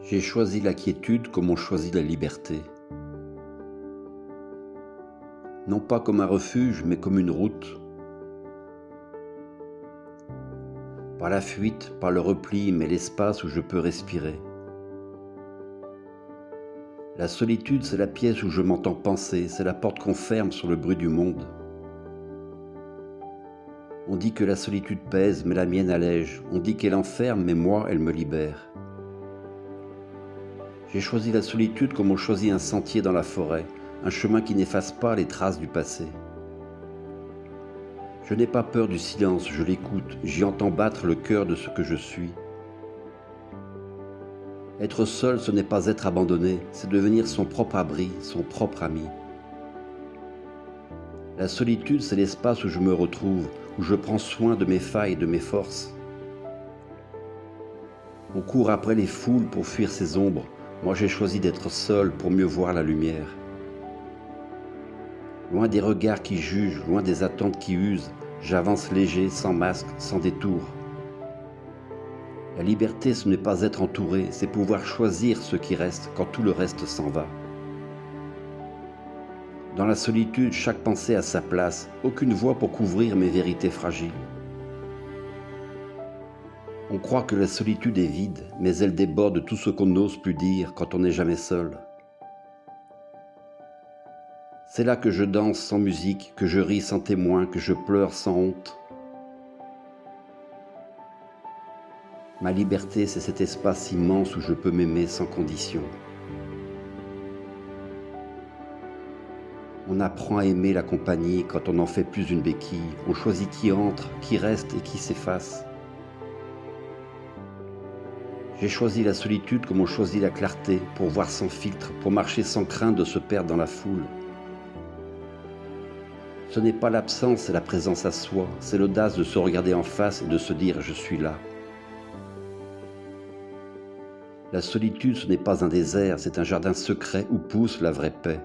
J'ai choisi la quiétude comme on choisit la liberté. Non pas comme un refuge, mais comme une route. Pas la fuite, pas le repli, mais l'espace où je peux respirer. La solitude, c'est la pièce où je m'entends penser, c'est la porte qu'on ferme sur le bruit du monde. On dit que la solitude pèse, mais la mienne allège. On dit qu'elle enferme, mais moi, elle me libère. J'ai choisi la solitude comme on choisit un sentier dans la forêt, un chemin qui n'efface pas les traces du passé. Je n'ai pas peur du silence, je l'écoute, j'y entends battre le cœur de ce que je suis. Être seul, ce n'est pas être abandonné, c'est devenir son propre abri, son propre ami. La solitude, c'est l'espace où je me retrouve, où je prends soin de mes failles et de mes forces. On court après les foules pour fuir ses ombres. Moi, j'ai choisi d'être seul pour mieux voir la lumière. Loin des regards qui jugent, loin des attentes qui usent, j'avance léger, sans masque, sans détour. La liberté, ce n'est pas être entouré, c'est pouvoir choisir ce qui reste quand tout le reste s'en va. Dans la solitude, chaque pensée a sa place, aucune voix pour couvrir mes vérités fragiles. On croit que la solitude est vide, mais elle déborde tout ce qu'on n'ose plus dire quand on n'est jamais seul. C'est là que je danse sans musique, que je ris sans témoin, que je pleure sans honte. Ma liberté, c'est cet espace immense où je peux m'aimer sans condition. On apprend à aimer la compagnie quand on n'en fait plus une béquille. On choisit qui entre, qui reste et qui s'efface. J'ai choisi la solitude comme on choisit la clarté, pour voir sans filtre, pour marcher sans crainte de se perdre dans la foule. Ce n'est pas l'absence, c'est la présence à soi, c'est l'audace de se regarder en face et de se dire « je suis là ». La solitude, ce n'est pas un désert, c'est un jardin secret où pousse la vraie paix.